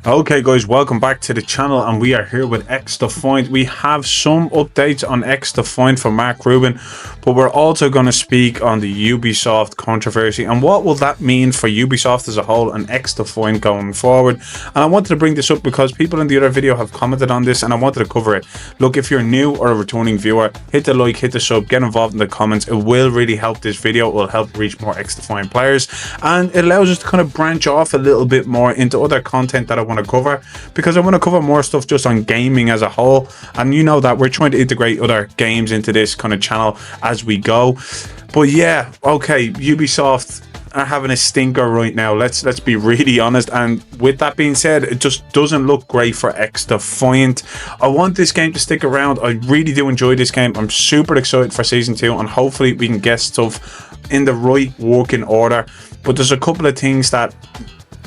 Okay guys, welcome back to the channel, and we are here with XDefiant. We have some updates on XDefiant from Mark Rubin, but we're also going to speak on the Ubisoft controversy and what will that mean for Ubisoft as a whole and XDefiant going forward. And I wanted to bring this up because people in the other video have commented on this and I wanted to cover it. Look, if you're new or a returning viewer, hit the like, hit the sub, get involved in the comments. It will really help this video. It will help reach more XDefiant players, and it allows us to kind of branch off a little bit more into other content that I want to cover, because I want to cover more stuff just on gaming as a whole. And you know that we're trying to integrate other games into this kind of channel as we go. But yeah, okay, Ubisoft are having a stinker right now. Let's be really honest. And with that being said, it just doesn't look great for XDefiant. I want this game to stick around. I really do enjoy this game. I'm super excited for season 2, and hopefully we can get stuff in the right working order. But there's a couple of things that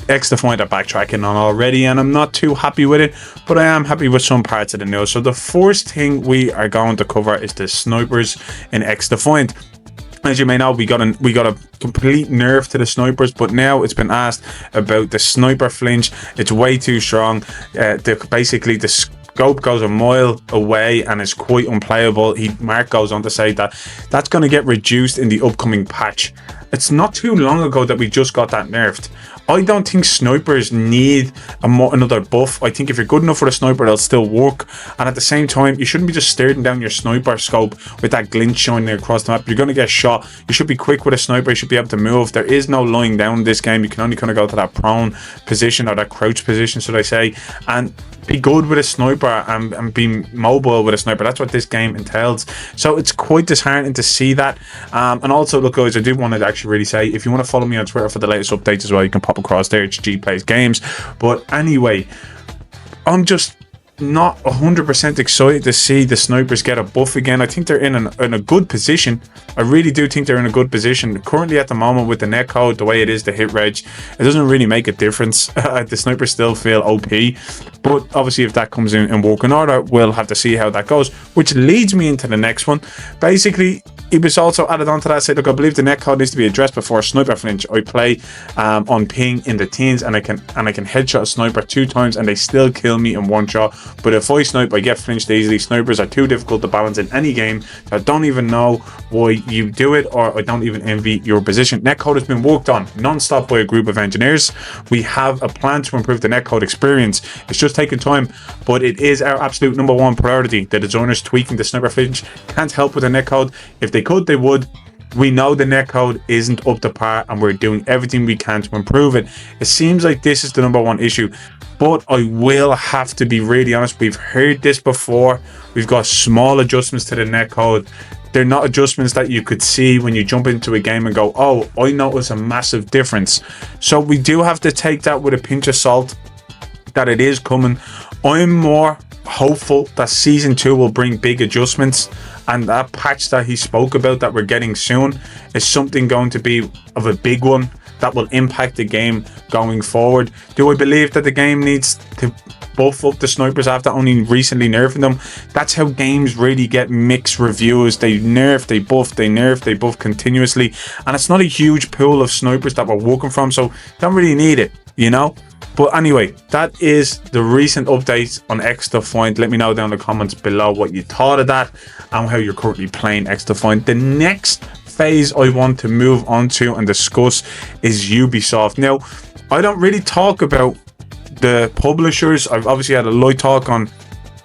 XDefiant are backtracking on already, and I'm not too happy with it, but I am happy with some parts of the news. So the first thing we are going to cover is the snipers in XDefiant. As you may know, we got a complete nerf to the snipers, but now it's been asked about the sniper flinch. It's way too strong. Basically the scope goes a mile away and is quite unplayable. Mark goes on to say that that's going to get reduced in the upcoming patch. It's not too long ago that we just got that nerfed. I don't think snipers need another buff. I think if you're good enough for a sniper, it'll still work. And at the same time, you shouldn't be just staring down your sniper scope with that glint shining across the map. You're going to get shot. You should be quick with a sniper. You should be able to move. There is no lying down in this game. You can only kind of go to that prone position, or that crouch position, should I say, and be good with a sniper and be mobile with a sniper. That's what this game entails. So it's quite disheartening to see that. And also, look guys, I do want to actually really say, if you want to follow me on Twitter for the latest updates as well, you can pop across there. It's G Plays Games. But anyway, I'm just not 100% excited to see the snipers get a buff again. I think they're in a good position. I really do think they're in a good position currently at the moment with the netcode, the way it is, the hit reg. It doesn't really make a difference. The snipers still feel OP, but obviously if that comes in working order, we'll have to see how that goes, which leads me into the next one. Basically, Ubisoft also added on to that, said, look, I believe the netcode needs to be addressed before sniper flinch. I play on ping in the teens, and I can headshot a sniper 2 times and they still kill me in 1 shot. But if I snipe, I get flinched easily. Snipers are too difficult to balance in any game. So I don't even know why you do it, or I don't even envy your position. Netcode has been worked on non-stop by a group of engineers. We have a plan to improve the netcode experience. It's just taking time, but it is our absolute #1 priority. The designers tweaking the sniper flinch can't help with the netcode. If they could, they would. We know the netcode isn't up to par, and we're doing everything we can to improve it. It seems like this is the #1 issue, but I will have to be really honest. We've heard this before. We've got small adjustments to the netcode. They're not adjustments that you could see when you jump into a game and go, oh, I notice a massive difference. So we do have to take that with a pinch of salt, that it is coming. I'm more hopeful that season 2 will bring big adjustments, and that patch that he spoke about that we're getting soon is something going to be of a big one that will impact the game going forward. Do I believe that the game needs to buff up the snipers after only recently nerfing them? That's how games really get mixed reviews. They nerf, they buff, they nerf, they buff continuously, and it's not a huge pool of snipers that we're working from, so don't really need it, you know. But anyway, that is the recent updates on XDefiant. Let me know down in the comments below what you thought of that and how you're currently playing XDefiant. The next phase I want to move on to and discuss is Ubisoft. Now, I don't really talk about the publishers. I've obviously had a light talk on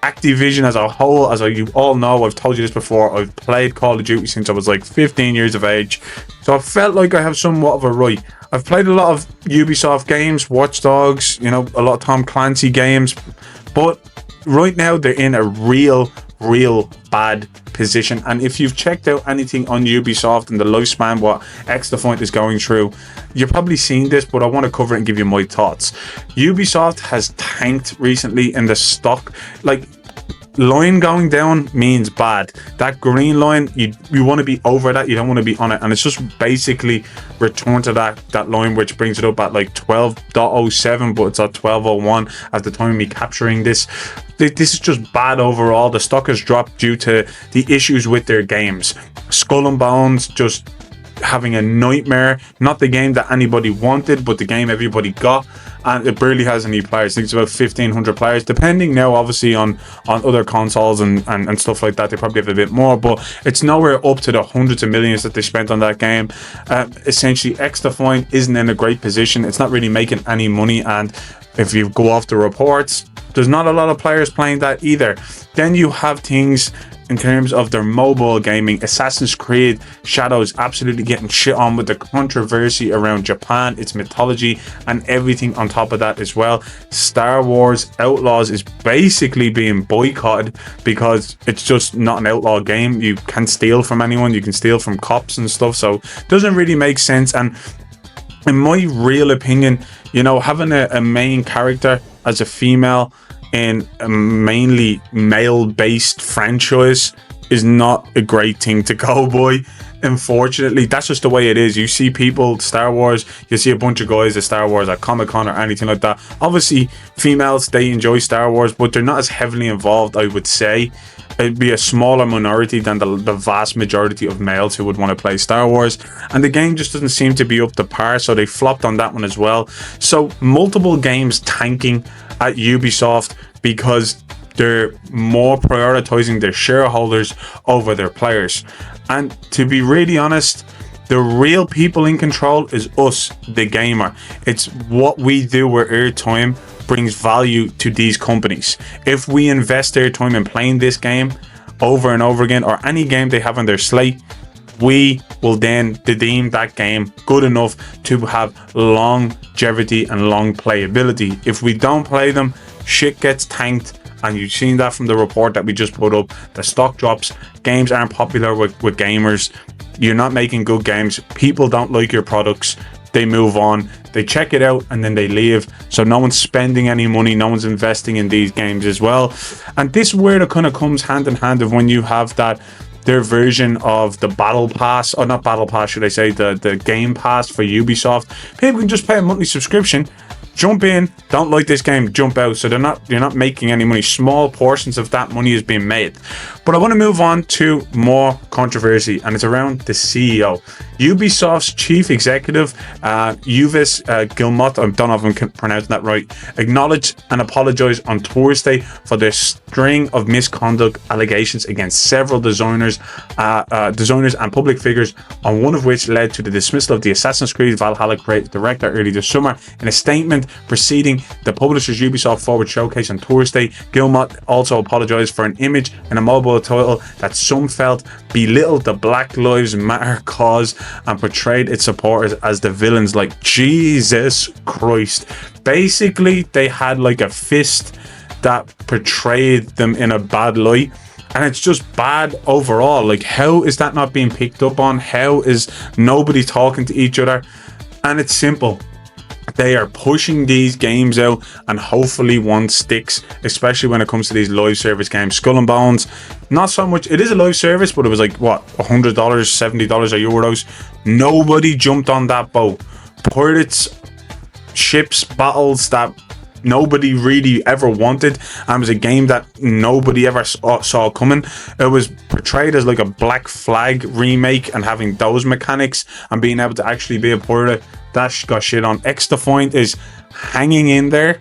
Activision as a whole. As you all know, I've told you this before, I've played Call of Duty since I was like 15 years of age, so I felt like I have somewhat of a right. I've played a lot of Ubisoft games, Watch Dogs, you know, a lot of Tom Clancy games, but right now they're in a real bad position. And if you've checked out anything on Ubisoft and the lifespan what XDefiant is going through, you've probably seen this, but I want to cover it and give you my thoughts. Ubisoft has tanked recently in the stock. Like, line going down means bad. That green line, you want to be over that, you don't want to be on it, and it's just basically return to that line, which brings it up at like 12.07, but it's at 12.01 at the time of me capturing this. This is just bad overall. The stock has dropped due to the issues with their games. Skull and Bones just having a nightmare. Not the game that anybody wanted, but the game everybody got. And it barely has any players. I think it's about 1,500 players, depending now obviously on other consoles and stuff like that. They probably have a bit more, but it's nowhere up to the hundreds of millions that they spent on that game. Essentially, XDefiant isn't in a great position. It's not really making any money, and if you go off the reports, there's not a lot of players playing that either. Then you have things in terms of their mobile gaming. Assassin's Creed Shadows absolutely getting shit on with the controversy around Japan, its mythology, and everything on top of that as well. Star Wars Outlaws is basically being boycotted because it's just not an outlaw game. You can steal from anyone, you can steal from cops and stuff, so it doesn't really make sense. And in my real opinion, you know, having a main character as a female in a mainly male-based franchise is not a great thing to go by. Unfortunately, that's just the way it is. You see people, Star Wars, you see a bunch of guys at Star Wars at Comic-Con or anything like that. Obviously, females, they enjoy Star Wars, but they're not as heavily involved, I would say. It'd be a smaller minority than the vast majority of males who would want to play Star Wars. And the game just doesn't seem to be up to par, so they flopped on that one as well. So multiple games tanking at Ubisoft because they're more prioritizing their shareholders over their players. And to be really honest, the real people in control is us, the gamer. It's what we do with our time brings value to these companies. If we invest their time in playing this game over and over again, or any game they have on their slate, we will then deem that game good enough to have longevity and long playability. If we don't play them, shit gets tanked, and you've seen that from the report that we just put up. The stock drops, games aren't popular with gamers, you're not making good games, people don't like your products, they move on, they check it out, and then they leave. So no one's spending any money, no one's investing in these games as well. And this is where it kind of comes hand in hand of when you have that their version of the battle pass, or not battle pass, should I say, the game pass for Ubisoft. People can just pay a monthly subscription, jump in, don't like this game, jump out. So you're not making any money. Small portions of that money is being made. But I want to move on to more controversy, and it's around the CEO. Ubisoft's chief executive, Uvis Guillemot, I don't know if I'm pronouncing that right, acknowledged and apologized on Thursday for their string of misconduct allegations against several designers and public figures, on one of which led to the dismissal of the Assassin's Creed Valhalla creative director early this summer. In a statement preceding the publisher's Ubisoft Forward showcase on Thursday, Guillemot also apologized for an image in a mobile title that some felt belittled the Black Lives Matter cause and portrayed its supporters as the villains. Like, Jesus Christ. Basically, they had like a fist that portrayed them in a bad light, and it's just bad overall. Like, how is that not being picked up on? How is nobody talking to each other? And it's simple. They are pushing these games out, and hopefully one sticks, especially when it comes to these live service games. Skull and Bones, not so much. It is a live service, but it was like, what, $100, $70 or euros. Nobody jumped on that boat. Pirates, ships, battles that nobody really ever wanted, and it was a game that nobody ever saw coming. It was portrayed as like a Black Flag remake, and having those mechanics and being able to actually be a pirate, that got shit on. XDefiant is hanging in there,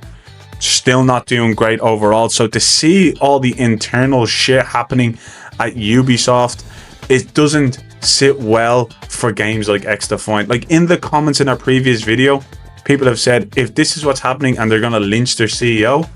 still not doing great overall. So to see all the internal shit happening at Ubisoft, it doesn't sit well for games like XDefiant. Like, in the comments in our previous video, people have said, if this is what's happening and they're gonna lynch their CEO,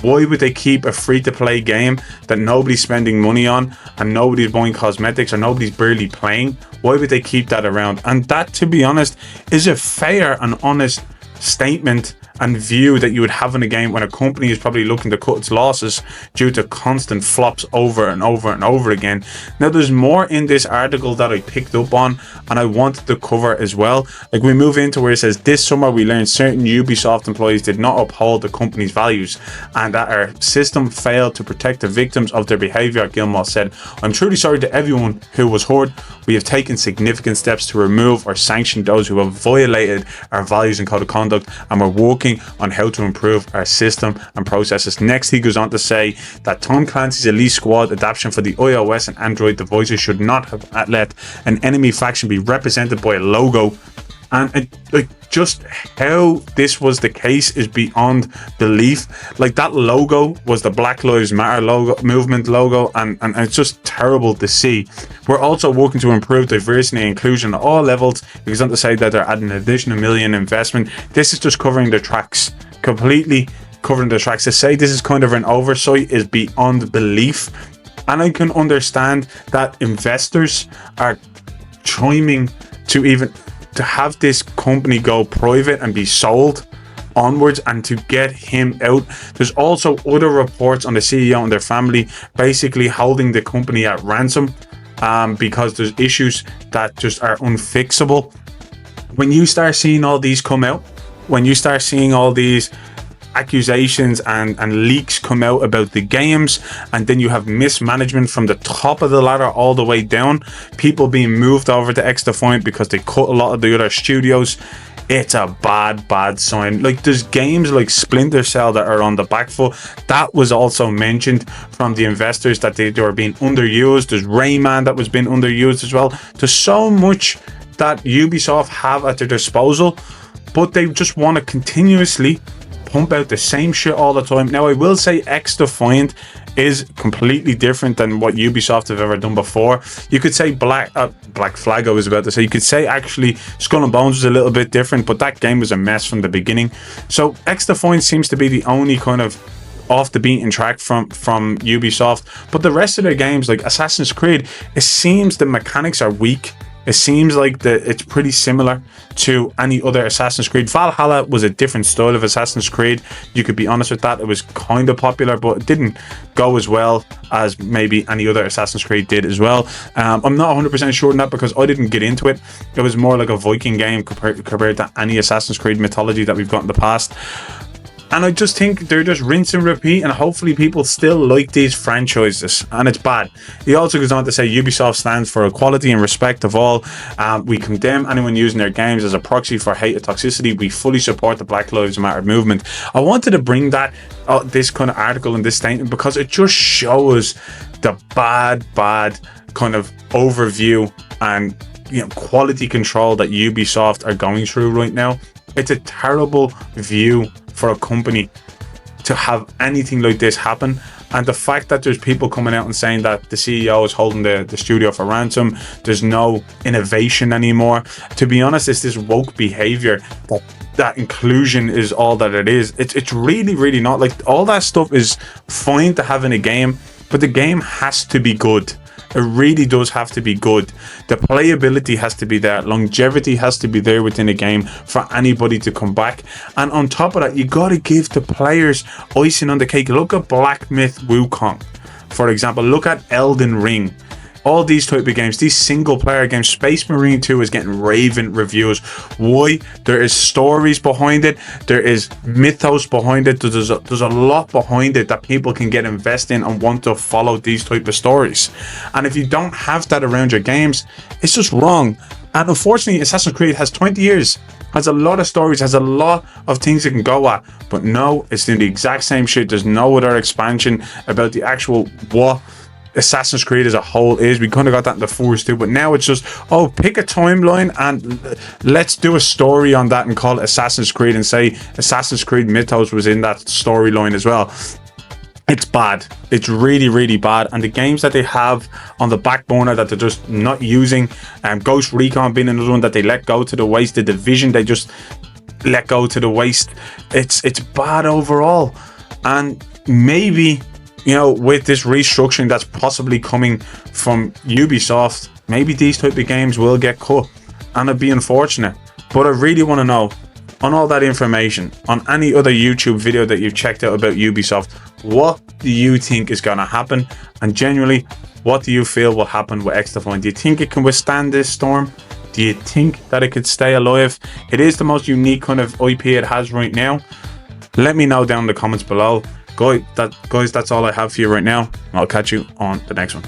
why would they keep a free-to-play game that nobody's spending money on and nobody's buying cosmetics or nobody's barely playing? Why would they keep that around? And that, to be honest, is a fair and honest statement and view that you would have in a game when a company is probably looking to cut its losses due to constant flops over and over and over again. Now, there's more in this article that I picked up on and I wanted to cover as well. Like, we move into where it says, this summer we learned certain Ubisoft employees did not uphold the company's values and that our system failed to protect the victims of their behavior. Guillemot said, I'm truly sorry to everyone who was hurt. We have taken significant steps to remove or sanction those who have violated our values and code of conduct. conduct, and we're working on how to improve our system and processes. Next, he goes on to say that Tom Clancy's Elite Squad adaptation for the iOS and Android devices should not have let an enemy faction be represented by a logo. And just how this was the case is beyond belief. Like, that logo was the Black Lives Matter logo, movement logo, and it's just terrible to see. We're also working to improve diversity and inclusion at all levels. It goes on to say that they're adding an additional $1 million investment. This is just covering the tracks, completely covering the tracks. To say this is kind of an oversight is beyond belief. And I can understand that investors are chiming to have this company go private and be sold onwards and to get him out. There's also other reports on the CEO and their family basically holding the company at ransom because there's issues that just are unfixable. When you start seeing all these come out, when you start seeing all these accusations and leaks come out about the games, and then you have mismanagement from the top of the ladder all the way down, people being moved over to XDefiant because they cut a lot of the other studios, it's a bad sign. Like, there's games like Splinter Cell that are on the back foot. That was also mentioned from the investors, that they were being underused. There's Rayman that was being underused as well. There's so much that Ubisoft have at their disposal, but they just want to continuously pump out the same shit all the time. Now, I will say XDefiant is completely different than what Ubisoft have ever done before. You could say Black Flag, I was about to say. You could say actually Skull and Bones was a little bit different, but that game was a mess from the beginning. So XDefiant seems to be the only kind of off the beaten track from Ubisoft. But the rest of their games, like Assassin's Creed, it seems the mechanics are weak. It seems like it's pretty similar to any other Assassin's Creed. Valhalla was a different style of Assassin's Creed. You could be honest with that. It was kind of popular, but it didn't go as well as maybe any other Assassin's Creed did as well. I'm not 100% sure on that because I didn't get into it. It was more like a Viking game compared to any Assassin's Creed mythology that we've got in the past. And I just think they're just rinse and repeat, and hopefully people still like these franchises, and it's bad. He also goes on to say Ubisoft stands for equality and respect of all. We condemn anyone using their games as a proxy for hate and toxicity. We fully support the Black Lives Matter movement. I wanted to bring that this kind of article and this statement because it just shows the bad kind of overview and quality control that Ubisoft are going through right now. It's a terrible view for a company to have anything like this happen, and the fact that there's people coming out and saying that the CEO is holding the studio for ransom, there's no innovation anymore. To be honest, it's this woke behavior that inclusion is all that it is. It's really not. Like, all that stuff is fine to have in a game, but the game has to be good. It really does have to be good. The playability has to be there. Longevity has to be there within a game for anybody to come back. And on top of that, you got to give the players icing on the cake. Look at Black Myth Wukong, for example. Look at Elden Ring. All these type of games, these single player games. Space Marine 2 is getting raving reviews. Why? There is stories behind it. There is mythos behind it. There's a lot behind it that people can get invested in and want to follow these type of stories. And if you don't have that around your games, it's just wrong. And unfortunately, Assassin's Creed has 20 years, has a lot of stories, has a lot of things it can go at. But no, it's doing the exact same shit. There's no other expansion about the actual what Assassin's Creed as a whole is. We kind of got that in the Force too, but now it's just, oh, pick a timeline and let's do a story on that and call it Assassin's Creed and say Assassin's Creed Mythos was in that storyline as well. It's bad. It's really bad. And the games that they have on the back burner that they're just not using, Ghost Recon being another one that they let go to the waste, the Division they just let go to the waste. It's bad overall. And maybe, with this restructuring that's possibly coming from Ubisoft, maybe these type of games will get cut, and it'd be unfortunate. But I really want to know, on all that information, on any other YouTube video that you've checked out about Ubisoft, what do you think is going to happen? And genuinely, what do you feel will happen with XDefiant? Do you think it can withstand this storm? Do you think that it could stay alive? It is the most unique kind of IP it has right now. Let me know down in the comments below. Guys, that's all I have for you right now. I'll catch you on the next one.